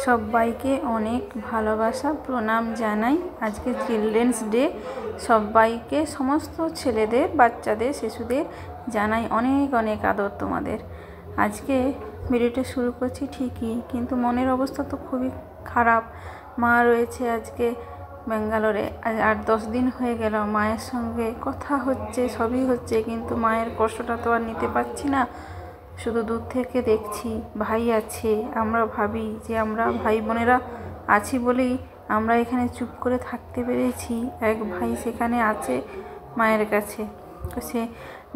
সবাইকে অনেক ভালোবাসা প্রণাম জানাই। আজকে চিলড্রেন্স ডে। সবাইকে, সমস্ত ছেলেদের, বাচ্চাদের, শিশুদের জানাই অনেক অনেক আদর তোমাদের। আজকে ভিডিওটা শুরু করছি ঠিকই, কিন্তু মনের অবস্থা তো খুবই খারাপ। মা রয়েছে আজকে ব্যাঙ্গালোরে, আজ 8-10 দিন হয়ে গেল। মায়ের সঙ্গে কথা হচ্ছে, সবই হচ্ছে, কিন্তু মায়ের কষ্টটা তো আর নিতে পারছি না। শুধু দূর থেকে দেখছি। ভাই আছে, আমরা ভাবি যে আমরা ভাই বোনেরা আছি বলেই আমরা এখানে চুপ করে থাকতে পেরেছি। এক ভাই সেখানে আছে মায়ের কাছে। তো সে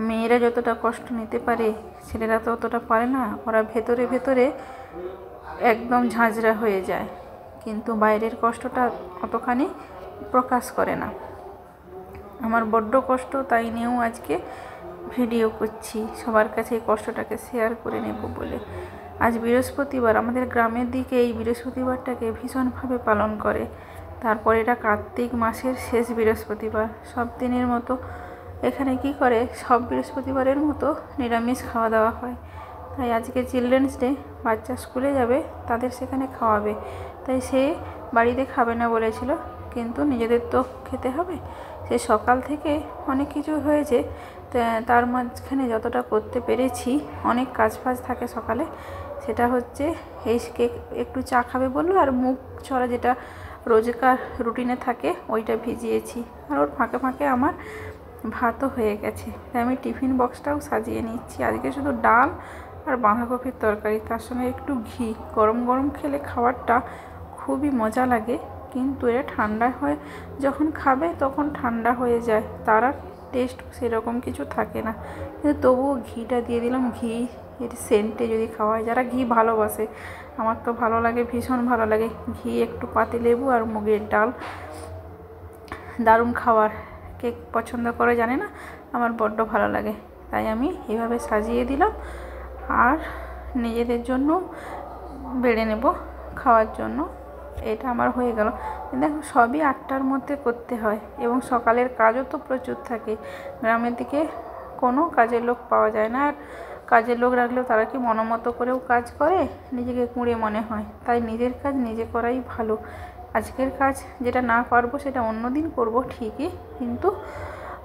মেয়েরা যতটা কষ্ট নিতে পারে, ছেলেরা তো অতটা পারে না। ওরা ভেতরে ভেতরে একদম ঝাঁঝরা হয়ে যায়, কিন্তু বাইরের কষ্টটা অতখানি প্রকাশ করে না। আমার বড্ড কষ্ট, তাই নিয়েও আজকে ভিডিও করছি, সবার কাছে এই কষ্টটাকে শেয়ার করে নেব বলে। আজ বৃহস্পতিবার। আমাদের গ্রামের দিকে এই বৃহস্পতিবারটাকে ভীষণভাবে পালন করে। তারপর এটা কার্তিক মাসের শেষ বৃহস্পতিবার। সব দিনের মতো এখানে কি করে, সব বৃহস্পতিবারের মতো নিরামিষ খাওয়া দাওয়া হয়। তাই আজকে চিলড্রেন্স ডে, বাচ্চা স্কুলে যাবে, তাদের সেখানে খাওয়াবে। তাই সে বাড়িতে খাবে না বলেছিল, কিন্তু নিজেদের তো খেতে হবে। সে সকাল থেকে অনেক কিছু হয়েছে, তার মাঝখানে যতটা করতে পেরেছি, অনেক কাজ ফাজ থাকে সকালে। সেটা হচ্ছে এই কেক, একটু চা খাবে বললো, আর মুগ ছড়া যেটা রোজকার রুটিনে থাকে ওইটা ভিজিয়েছি। আর ওর ফাঁকে ফাঁকে আমার ভাতও হয়ে গেছে। তাই আমি টিফিন বক্সটাও সাজিয়ে নিচ্ছি। আজকে শুধু ডাল আর বাঁধাকপির তরকারি, তার সঙ্গে একটু ঘি। গরম গরম খেলে খাবারটা খুবই মজা লাগে, কিন্তু এটা ঠান্ডা হয় যখন খাবে তখন ঠান্ডা হয়ে যায়, তার আর টেস্ট সেরকম কিছু থাকে না। কিন্তু তবুও ঘিটা দিয়ে দিলাম। ঘি এর সেন্টে যদি খাওয়া হয়, যারা ঘি ভালোবাসে, আমার তো ভালো লাগে, ভীষণ ভালো লাগে। ঘি, একটু পাতিলেবু আর মুগের ডাল, দারুণ খাবার। কে পছন্দ করে জানে না, আমার বড্ড ভালো লাগে। তাই আমি এভাবে সাজিয়ে দিলাম, আর নিজেদের জন্য বেড়ে নেব খাওয়ার জন্য। এটা আমার হয়ে গেল। দেখো, সবই 8টার মধ্যে করতে হয়, এবং সকালের কাজও তো প্রচুর থাকে। গ্রামের দিকে কোনো কাজের লোক পাওয়া যায় না, আর কাজের লোক রাখলেও তারা কি মনোমতো করেও কাজ করে, নিজেকে কুঁড়ে মনে হয়। তাই নিজের কাজ নিজে করাই ভালো। আজকের কাজ যেটা না পারবো সেটা অন্য দিন করবো ঠিকই, কিন্তু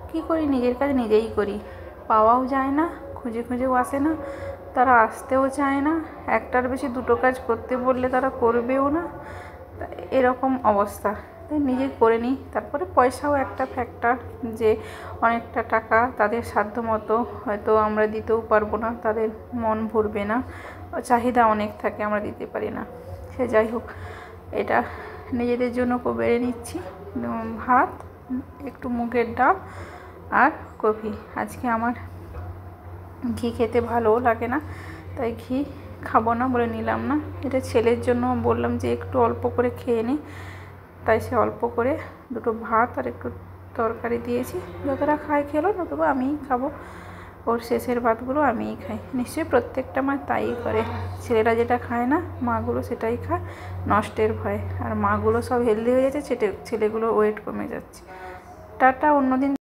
কি করি, নিজের কাজ নিজেই করি। পাওয়াও যায় না, খুঁজে খুঁজেও আসে না, তারা আসতেও চায় না। একটার বেশি দুটো কাজ করতে বললে তারা করবেও না, এরকম অবস্থা। তাই নিজে করে নিই। তারপরে পয়সাও একটা ফ্যাক্টর, যে অনেকটা টাকা তাদের সাধ্য মতো হয়তো আমরা দিতেও পারবো না, তাদের মন ভরবে না, চাহিদা অনেক থাকে, আমরা দিতে পারি না। সে যাই হোক, এটা নিজেদের জন্য বেড়ে নিচ্ছি। ভাত, একটু মুগের ডাল আর কফি। আজকে আমার ঘি খেতে ভালোও লাগে না, তাই ঘি খাবো না বলে নিলাম না। এটা ছেলের জন্য বললাম যে একটু অল্প করে খেয়ে নি, তাই সে অল্প করে দুটো ভাত আর একটু তরকারি দিয়েছি। যতটা খায় খেলো, নতুবা আমিই খাবো। ওর শেষের ভাতগুলো আমিই খাই। নিশ্চয়ই প্রত্যেকটা মা তাই করে। ছেলেরা যেটা খায় না, মাগুলো সেটাই খায় নষ্টের ভয়। আর মাগুলো সব হেলদি হয়ে যাচ্ছে, ছেলেগুলো ওয়েট কমে যাচ্ছে। টাটা, অন্যদিন।